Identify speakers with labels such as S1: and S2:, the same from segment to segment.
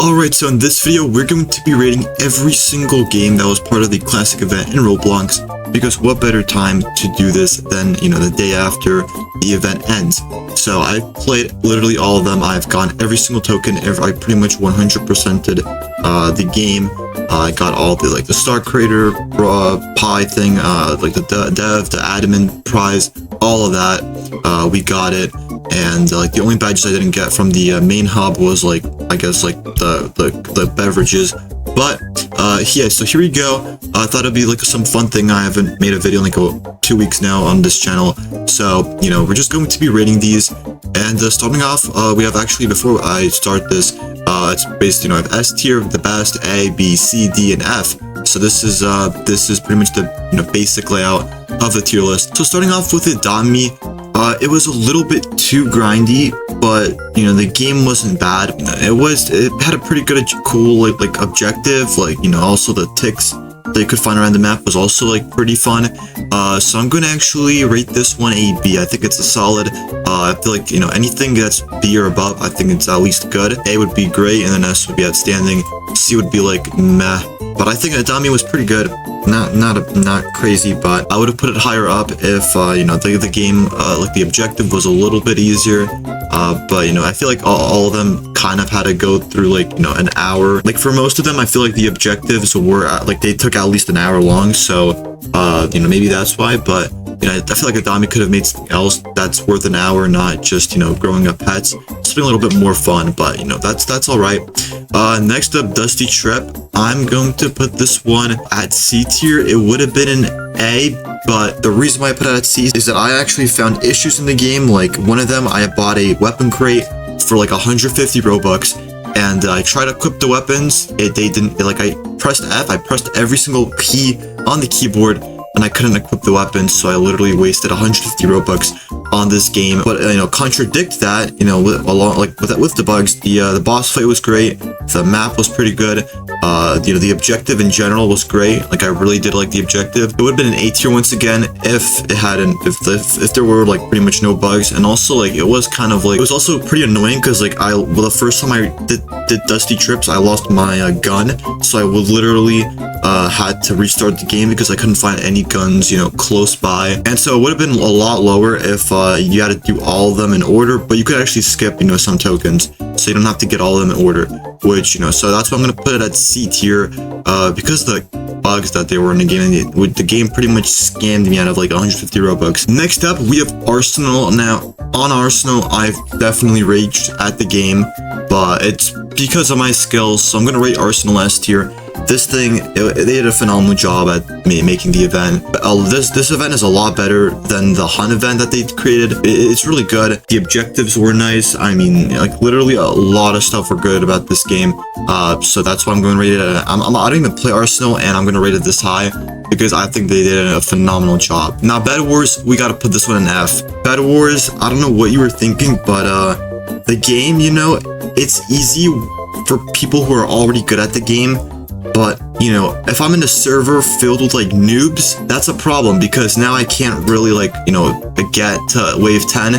S1: Alright, so in this video, we're going to be rating every single game that was part of the classic event in Roblox, because what better time to do this than, the day after the event ends. So I've played literally all of them. I've gotten every single token. I pretty much 100%ed the game. I got all the the star creator pie thing, the dev, the admin prize, all of that. We got it. And the only badges I didn't get from the main hub was the beverages. But yeah, so here we go. I thought it'd be some fun thing. I haven't made a video in 2 weeks now on this channel, so we're just going to be rating these. And starting off, we have actually, before I start this, it's based, I have S tier, the best, A, B, C, D, and F. So this is pretty much the basic layout of the tier list. So starting off with Adami, it was a little bit too grindy, but the game wasn't bad. It had a pretty good, cool objective. Also the ticks that you could find around the map was also pretty fun. So I'm gonna actually rate this one a B. I think it's a solid. I feel anything that's B or above, I think it's at least good. A would be great, and then S would be outstanding. C would be meh. But I think Adami was pretty good. Not crazy, but I would have put it higher up if the game the objective was a little bit easier. But I feel all of them kind of had to go through an hour. For most of them, I feel the objectives were they took at least an hour long. So maybe that's why. But I feel Adami could have made something else that's worth an hour, not just growing up pets. It's been a little bit more fun, but that's all right. Next up, Dusty Trip. I'm going to put this one at C tier. It would have been an A, but the reason why I put it at C is that I actually found issues in the game. One of them, I bought a weapon crate for 150 Robux, and I tried to equip the weapons. They didn't. I pressed F. I pressed every single key on the keyboard, and I couldn't equip the weapons, so I literally wasted 150 Robux on this game. But contradict that, with the bugs, the boss fight was great, the map was pretty good, the objective in general was great. I really did like the objective. It would have been an A tier once again if it hadn't, if there were pretty much no bugs. And also it was kind of it was also pretty annoying because the first time I did Dusty Trips, I lost my gun, so I would literally had to restart the game because I couldn't find any guns close by. And so it would have been a lot lower if you had to do all of them in order, but you could actually skip some tokens, so you don't have to get all of them in order, which so that's why I'm gonna put it at C tier, because the bugs that they were in the game, and the game pretty much scammed me out of 150 Robux. Next up, we have Arsenal. Now on Arsenal, I've definitely raged at the game, but it's because of my skills, so I'm gonna rate Arsenal S tier. This thing, they did a phenomenal job at making the event. This event is a lot better than the hunt event that they created. It's really good. The objectives were nice. I mean, literally a lot of stuff were good about this game. So that's why I'm going to rate it. I don't even play Arsenal, and I'm going to rate it this high because I think they did a phenomenal job. Now, Bed Wars, we got to put this one in F. Bed Wars, I don't know what you were thinking, but the game, it's easy for people who are already good at the game. But, if I'm in a server filled with noobs, that's a problem, because now I can't really get to wave 10.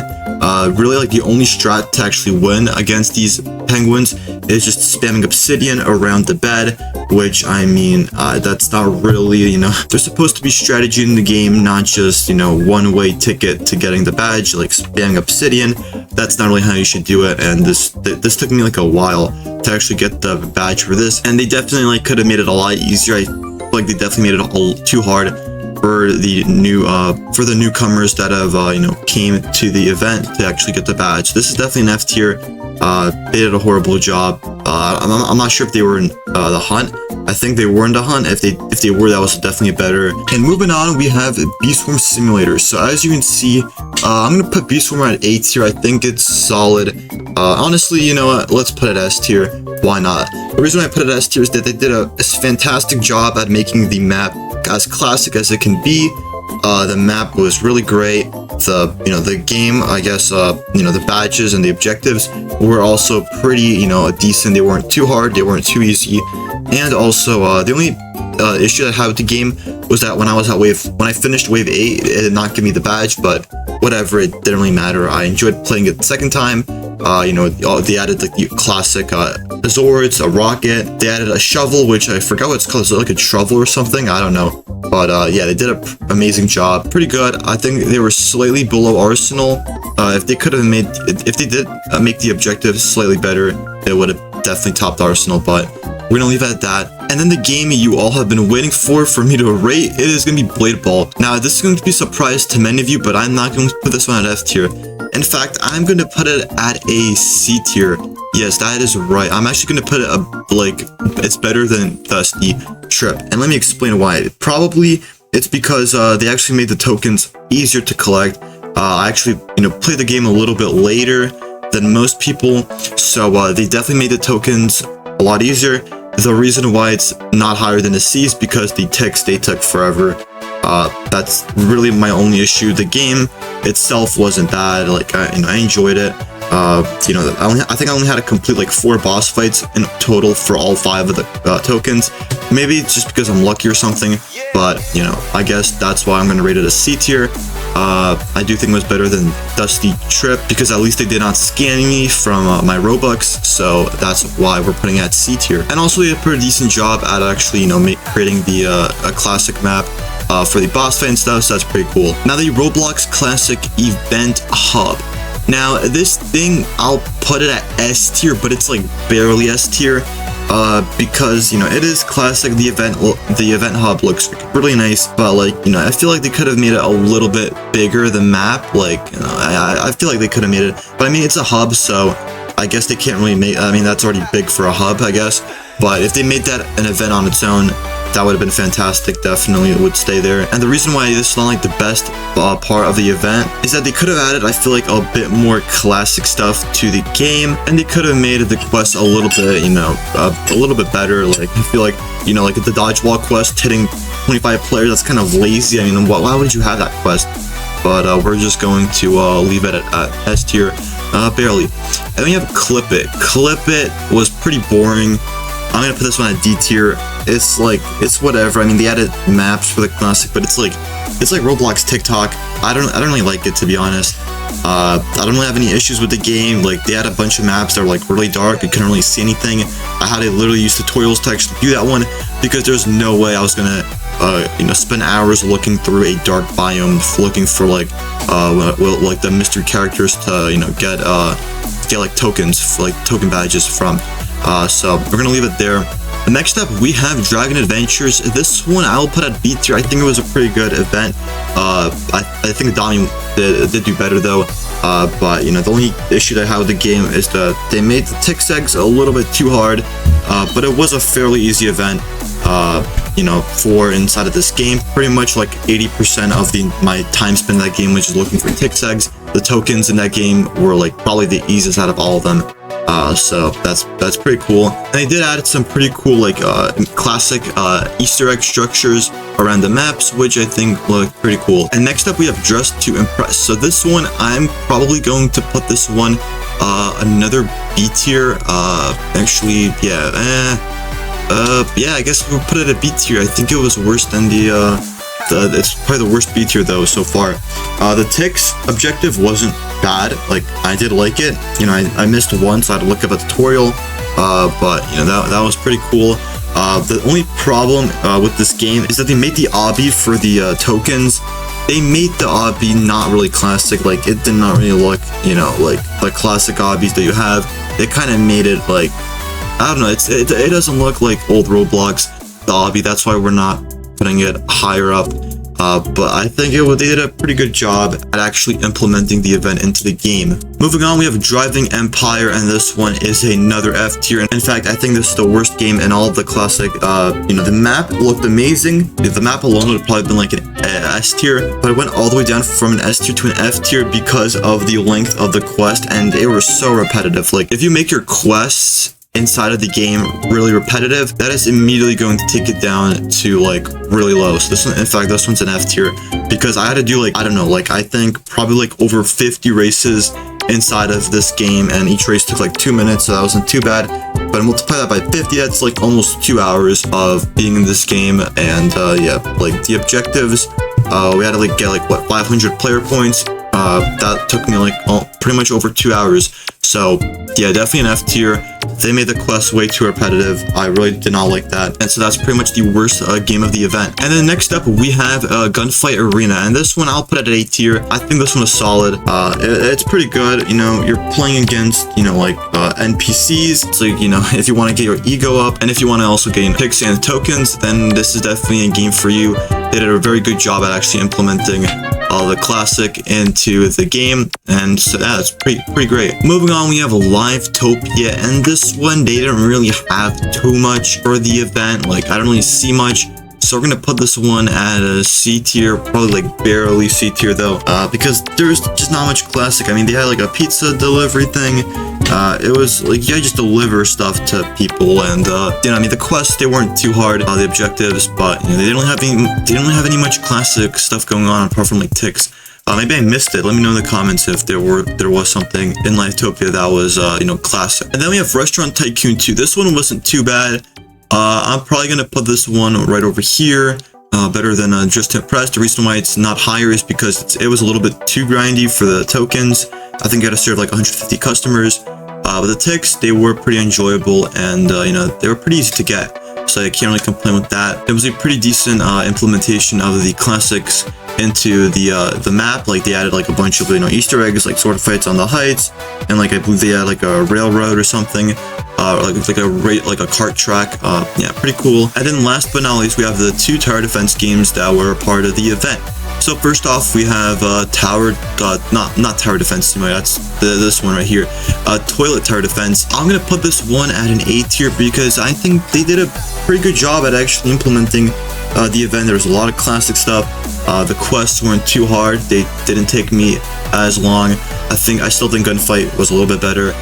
S1: Really the only strat to actually win against these penguins is just spamming obsidian around the bed, which that's not really, there's supposed to be strategy in the game, not just, one-way ticket to getting the badge, spamming obsidian. That's not really how you should do it, and this took me a while to actually get the badge for this, and they definitely could have made it a lot easier. I feel they definitely made it all too hard for the newcomers that have came to the event to actually get the badge. This is definitely an F tier. They did a horrible job. I'm not sure if they were in the hunt. I think they were in the hunt. If they were, that was definitely better. And moving on, we have Beast Swarm Simulator. So as you can see, I'm gonna put Beast Swarm at A tier. I think it's solid. Honestly, you know what? Let's put it S tier. Why not? The reason why I put it S tier is that they did a fantastic job at making the map as classic as it can be. The map was really great. The game, I guess, the badges and the objectives were also pretty, decent. They weren't too hard, they weren't too easy. And also, the only issue that I had with the game was that when I finished wave 8, it did not give me the badge, but whatever, it didn't really matter. I enjoyed playing it the second time, You know, they added like the classic Zords, a rocket. They added a shovel, which I forgot what it's called. Is it like a shovel or something? I don't know. But yeah, they did an amazing job. Pretty good. I think they were slightly below Arsenal. If they could have made, if they did make the objective slightly better, it would have definitely topped Arsenal. But we're gonna leave it at that. And then the game you all have been waiting for me to rate, it is gonna be Blade Ball. Now, this is going to be a surprise to many of you, but I'm not going to put this one at F tier. In fact, I'm going to put it at a C tier. Yes, that is right. I'm actually going to put it like, it's better than Dusty Trip. And let me explain why. Probably it's because they actually made the tokens easier to collect. I actually, you know, played the game a little bit later than most people, so they definitely made the tokens a lot easier. The reason why it's not higher than a C is because the ticks, they took forever. That's really my only issue. The game itself wasn't bad. Like, I enjoyed it. You know, I think I only had to complete like 4 boss fights in total for all 5 of the tokens. Maybe it's just because I'm lucky or something, but you know, I guess that's why I'm going to rate it a C tier. I do think it was better than Dusty Trip because at least they did not scan me from my Robux, so that's why we're putting it at C tier. And also, they did a pretty decent job at actually, you know, creating the a classic map for the boss fight and stuff, so that's pretty cool. Now, the Roblox Classic Event Hub. Now, this thing, I'll put it at S tier, but it's like barely S tier. Because, you know, it is classic. The event hub looks really nice, but like, you know, I feel like they could have made it a little bit bigger, the map. Like, you know, I feel like they could have made it, but I mean, it's a hub, so I guess they can't really make, I mean, that's already big for a hub, I guess. But if they made that an event on its own, that would have been fantastic. Definitely it would stay there. And the reason why this is not like the best part of the event is that they could have added, I feel like, a bit more classic stuff to the game, and they could have made the quest a little bit, you know, a little bit better. Like, I feel like, you know, like the dodgeball quest hitting 25 players, that's kind of lazy. I mean, why would you have that quest? But we're just going to leave it at S tier, barely. And then you have Clip It. Clip It was pretty boring. I'm gonna put this one at D tier. It's like, it's whatever. I mean, they added maps for the classic, but it's like Roblox TikTok. I don't really like it, to be honest. I don't really have any issues with the game. Like, they had a bunch of maps that were like really dark. You couldn't really see anything. I had to literally use tutorials to actually do that one because there's no way I was gonna you know, spend hours looking through a dark biome looking for like like the mystery characters to, you know, get like tokens, like token badges from. So we're gonna leave it there. Next up, we have Dragon Adventures. This one I'll put at B tier. I think it was a pretty good event. I think Donnie did do better though. But you know, the only issue that I have with the game is that they made the tick segs a little bit too hard. But it was a fairly easy event. You know, for inside of this game, pretty much like 80% of my time spent in that game was just looking for tick segs. The tokens in that game were like probably the easiest out of all of them. So that's pretty cool. And they did add some pretty cool like classic Easter egg structures around the maps, which I think look pretty cool. And next up, we have Dress to Impress. So this one, I'm probably going to put this one another B tier. Actually, yeah, yeah, I guess we'll put it at B tier. I think it was worse than it's probably the worst B tier though so far. The ticks objective wasn't bad. Like, I did like it. You know, I missed one, so I had to look up a tutorial. But you know, that was pretty cool. The only problem with this game is that they made the obby for the tokens. They made the obby not really classic. Like, it did not really look, you know, like the classic obbies that you have. They kind of made it like, I don't know. It doesn't look like old Roblox, the obby. That's why we're not putting it higher up. But I think they did a pretty good job at actually implementing the event into the game. Moving on, we have Driving Empire, and this one is another F tier. In fact, I think this is the worst game in all of the classic. You know, the map looked amazing. The map alone would have probably been like an S tier, but it went all the way down from an S tier to an F tier because of the length of the quest, and they were so repetitive. Like, if you make your quests inside of the game really repetitive, that is immediately going to take it down to like really low. So this one, in fact, this one's an F tier because I had to do like, I don't know, like I think probably like over 50 races inside of this game, and each race took like 2 minutes, so that wasn't too bad. But multiply that by 50, that's like almost 2 hours of being in this game. And yeah, like the objectives, we had to like get like what, 500 player points. That took me like pretty much over 2 hours. So yeah, definitely an F tier. They made the quest way too repetitive. I really did not like that. And so that's pretty much the worst game of the event. And then next up, we have Gunfight Arena. And this one, I'll put it at A tier. I think this one is solid. It's pretty good. You know, you're playing against, you know, like NPCs. So, you know, if you want to get your ego up and if you want to also gain picks and tokens, then this is definitely a game for you. They did a very good job at actually implementing the classic into the game, and so yeah, it's pretty great. Moving on, we have Livetopia, and this one they didn't really have too much for the event. Like I don't really see much, so we're gonna put this one at a C tier, probably like barely C tier though, because there's just not much classic. I mean, they had like a pizza delivery thing. It was like, yeah, just deliver stuff to people, and you know, I mean, the quests, they weren't too hard, the objectives, but you know, they didn't have any much classic stuff going on apart from like ticks. Maybe I missed it. Let me know in the comments if there was something in Livetopia that was you know, classic. And then we have Restaurant Tycoon 2. This one wasn't too bad. I'm probably gonna put this one right over here. Better than Just Hit Press. The reason why it's not higher is because it was a little bit too grindy for the tokens. I think I had to serve like 150 customers. But the ticks, they were pretty enjoyable, and you know, they were pretty easy to get. So I can't really complain with that. It was a pretty decent implementation of the classics into the map. Like they added like a bunch of, you know, Easter eggs, like sword fights on the heights, and like I believe they had like a railroad or something, like a cart track. Yeah, pretty cool. And then last but not least, we have the 2 tower defense games that were a part of the event. So first off, we have not tower defense simulator. That's this one right here, toilet tower defense. I'm gonna put this one at an A tier because I think they did a pretty good job at actually implementing the event. There was a lot of classic stuff. The quests weren't too hard. They didn't take me as long. I still think Gunfight was a little bit better,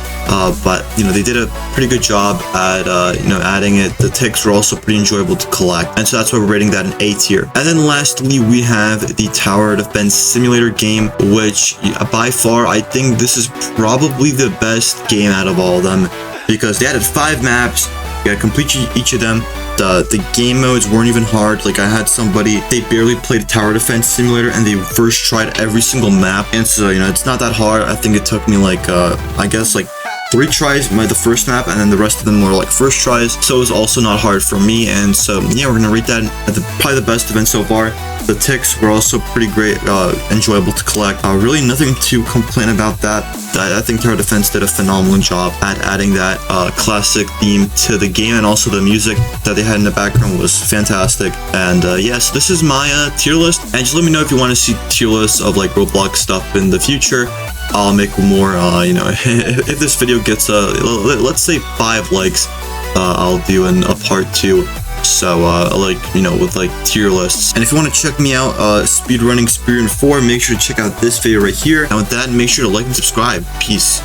S1: but you know, they did a pretty good job at you know, adding it. The ticks were also pretty enjoyable to collect, and so that's why we're rating that an A tier. And then lastly, we have the Tower Defense Simulator game, which by far I think this is probably the best game out of all of them, because they added 5 maps. You gotta complete each of them. The game modes weren't even hard. Like I had somebody, they barely played Tower Defense Simulator and they first tried every single map, and so you know, it's not that hard. I think it took me like I guess like 3 tries the first map, and then the rest of them were like first tries, so it was also not hard for me. And so yeah, we're gonna rate that at probably the best event so far. The ticks were also pretty great, enjoyable to collect. Really nothing to complain about that. I think Tower Defense did a phenomenal job at adding that classic theme to the game, and also the music that they had in the background was fantastic. And yes, this is my tier list, and just let me know if you want to see tier lists of like Roblox stuff in the future. I'll make more, you know, if this video gets, let's say 5 likes, I'll do a part 2. So, like, you know, with like tier lists. And if you want to check me out, speedrunning Speedrun 4, make sure to check out this video right here. And with that, make sure to like and subscribe. Peace.